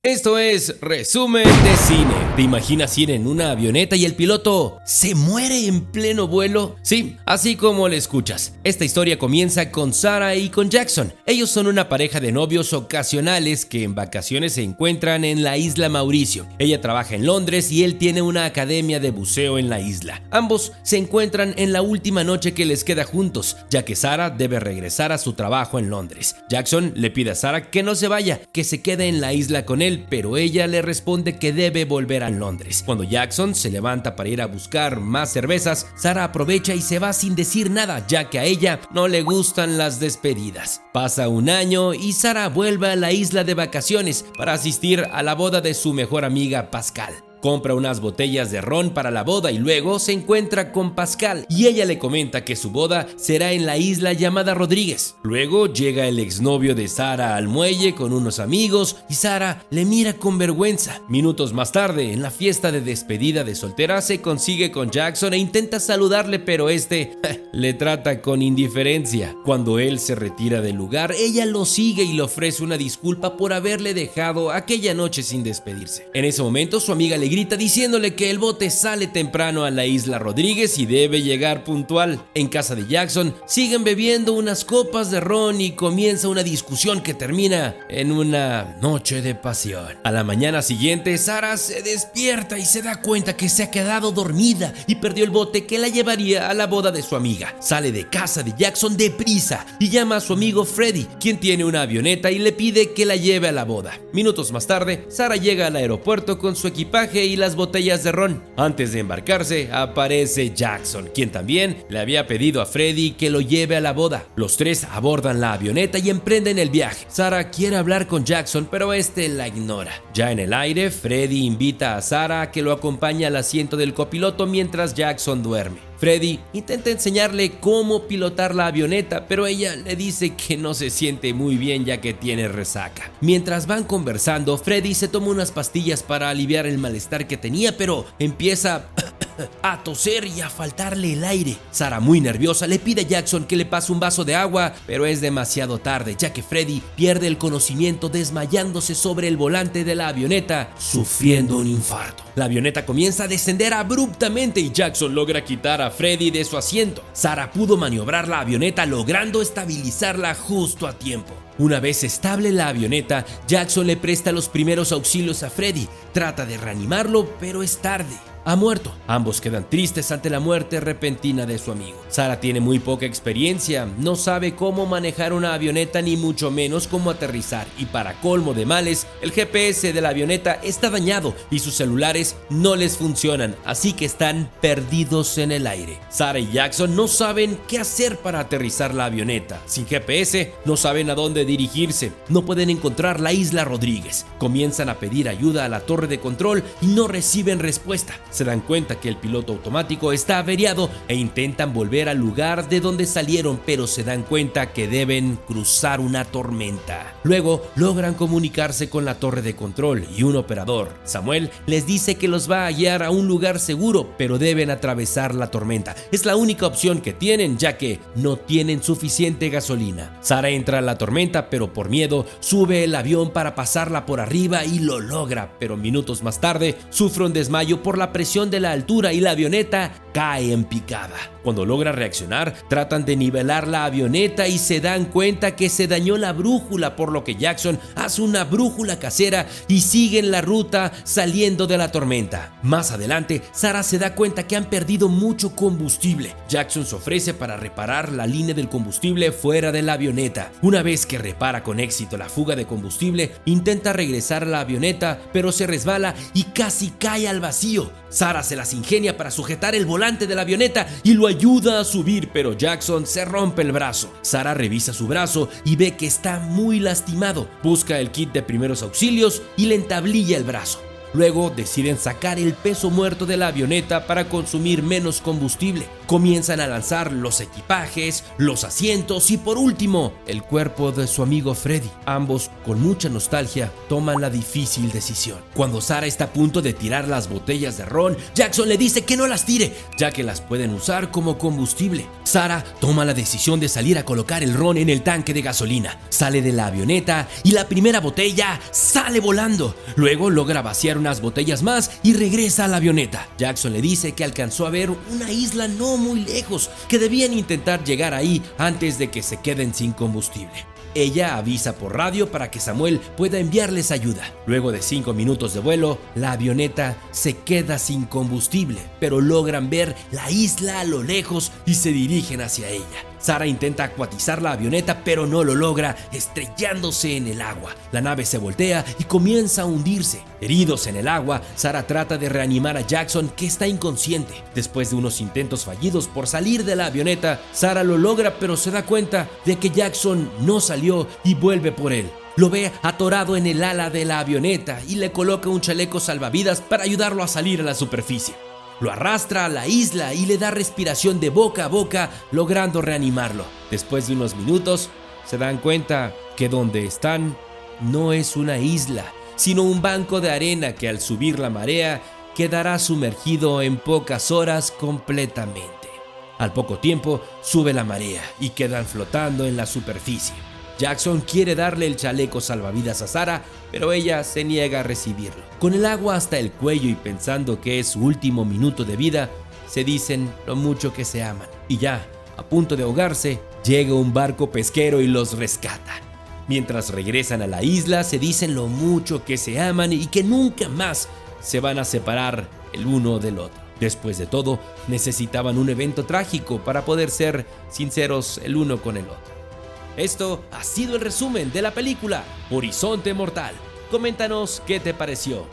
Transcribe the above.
Esto es Resumen de Cine. ¿Te imaginas ir en una avioneta y el piloto se muere en pleno vuelo? Sí, así como le escuchas. Esta historia comienza con Sarah y con Jackson. Ellos son una pareja de novios ocasionales que en vacaciones se encuentran en la isla Mauricio. Ella trabaja en Londres y él tiene una academia de buceo en la isla. Ambos se encuentran en la última noche que les queda juntos, ya que Sarah debe regresar a su trabajo en Londres. Jackson le pide a Sarah que no se vaya, que se quede en la isla con él, pero ella le responde que debe volver a Londres. Cuando Jackson se levanta para ir a buscar más cervezas, Sarah aprovecha y se va sin decir nada, ya que a ella no le gustan las despedidas. Pasa un año y Sarah vuelve a la isla de vacaciones para asistir a la boda de su mejor amiga Pascal. Compra unas botellas de ron para la boda y luego se encuentra con Pascal y ella le comenta que su boda será en la isla llamada Rodríguez. Luego llega el exnovio de Sarah al muelle con unos amigos y Sarah le mira con vergüenza. Minutos más tarde, en la fiesta de despedida de soltera, se consigue con Jackson e intenta saludarle, pero le trata con indiferencia. Cuando él se retira del lugar, ella lo sigue y le ofrece una disculpa por haberle dejado aquella noche sin despedirse. En ese momento, su amiga le grita diciéndole que el bote sale temprano a la isla Rodríguez y debe llegar puntual. En casa de Jackson siguen bebiendo unas copas de ron y comienza una discusión que termina en una noche de pasión. A la mañana siguiente, Sarah se despierta y se da cuenta que se ha quedado dormida y perdió el bote que la llevaría a la boda de su amiga. Sale de casa de Jackson deprisa y llama a su amigo Freddy, quien tiene una avioneta, y le pide que la lleve a la boda. Minutos más tarde, Sarah llega al aeropuerto con su equipaje y las botellas de ron. Antes de embarcarse, aparece Jackson, quien también le había pedido a Freddy que lo lleve a la boda. Los tres abordan la avioneta y emprenden el viaje. Sarah quiere hablar con Jackson, pero la ignora. Ya en el aire, Freddy invita a Sarah a que lo acompañe al asiento del copiloto mientras Jackson duerme. Freddy intenta enseñarle cómo pilotar la avioneta, pero ella le dice que no se siente muy bien ya que tiene resaca. Mientras van conversando, Freddy se toma unas pastillas para aliviar el malestar que tenía, pero empieza a toser y a faltarle el aire. Sarah, muy nerviosa, le pide a Jackson que le pase un vaso de agua, pero es demasiado tarde, ya que Freddy pierde el conocimiento desmayándose sobre el volante de la avioneta, sufriendo un infarto. La avioneta comienza a descender abruptamente y Jackson logra quitar a Freddy de su asiento. Sarah pudo maniobrar la avioneta logrando estabilizarla justo a tiempo. Una vez estable la avioneta, Jackson le presta los primeros auxilios a Freddy. Trata de reanimarlo, pero es tarde. Ha muerto. Ambos quedan tristes ante la muerte repentina de su amigo. Sarah tiene muy poca experiencia, no sabe cómo manejar una avioneta ni mucho menos cómo aterrizar, y para colmo de males, el GPS de la avioneta está dañado y sus celulares no les funcionan, así que están perdidos en el aire. Sarah y Jackson no saben qué hacer para aterrizar la avioneta. Sin GPS, no saben a dónde dirigirse, no pueden encontrar la isla Rodríguez. Comienzan a pedir ayuda a la torre de control y no reciben respuesta. Se dan cuenta que el piloto automático está averiado e intentan volver al lugar de donde salieron, pero se dan cuenta que deben cruzar una tormenta. Luego logran comunicarse con la torre de control y un operador, Samuel, les dice que los va a guiar a un lugar seguro, pero deben atravesar la tormenta. Es la única opción que tienen, ya que no tienen suficiente gasolina. Sarah entra a la tormenta, pero por miedo sube el avión para pasarla por arriba y lo logra, pero minutos más tarde sufre un desmayo por la presión de la altura y la avioneta cae en picada. Cuando logra reaccionar, tratan de nivelar la avioneta y se dan cuenta que se dañó la brújula, por lo que Jackson hace una brújula casera y siguen la ruta saliendo de la tormenta. Más adelante, Sarah se da cuenta que han perdido mucho combustible. Jackson se ofrece para reparar la línea del combustible fuera de la avioneta. Una vez que repara con éxito la fuga de combustible, intenta regresar a la avioneta, pero se resbala y casi cae al vacío. Sarah se las ingenia para sujetar el volante de la avioneta y lo ayuda a subir, pero Jackson se rompe el brazo. Sarah revisa su brazo y ve que está muy lastimado. Busca el kit de primeros auxilios y le entablilla el brazo. Luego deciden sacar el peso muerto de la avioneta para consumir menos combustible. Comienzan a lanzar los equipajes, los asientos y por último, el cuerpo de su amigo Freddy. Ambos, con mucha nostalgia, toman la difícil decisión. Cuando Sarah está a punto de tirar las botellas de ron, Jackson le dice que no las tire, ya que las pueden usar como combustible. Sarah toma la decisión de salir a colocar el ron en el tanque de gasolina. Sale de la avioneta y la primera botella sale volando. Luego logra vaciar unas botellas más y regresa a la avioneta. Jackson le dice que alcanzó a ver una isla no muy lejos, que debían intentar llegar ahí antes de que se queden sin combustible. Ella avisa por radio para que Samuel pueda enviarles ayuda. Luego de 5 minutos de vuelo, la avioneta se queda sin combustible, pero logran ver la isla a lo lejos y se dirigen hacia ella. Sarah intenta acuatizar la avioneta, pero no lo logra, estrellándose en el agua. La nave se voltea y comienza a hundirse. Heridos en el agua, Sarah trata de reanimar a Jackson, que está inconsciente. Después de unos intentos fallidos por salir de la avioneta, Sarah lo logra, pero se da cuenta de que Jackson no salió y vuelve por él. Lo ve atorado en el ala de la avioneta y le coloca un chaleco salvavidas para ayudarlo a salir a la superficie. Lo arrastra a la isla y le da respiración de boca a boca, logrando reanimarlo. Después de unos minutos, se dan cuenta que donde están no es una isla, sino un banco de arena que al subir la marea quedará sumergido en pocas horas completamente. Al poco tiempo sube la marea y quedan flotando en la superficie. Jackson quiere darle el chaleco salvavidas a Sarah, pero ella se niega a recibirlo. Con el agua hasta el cuello y pensando que es su último minuto de vida, se dicen lo mucho que se aman. Y ya, a punto de ahogarse, llega un barco pesquero y los rescata. Mientras regresan a la isla, se dicen lo mucho que se aman y que nunca más se van a separar el uno del otro. Después de todo, necesitaban un evento trágico para poder ser sinceros el uno con el otro. Esto ha sido el resumen de la película Horizonte Mortal. Coméntanos qué te pareció.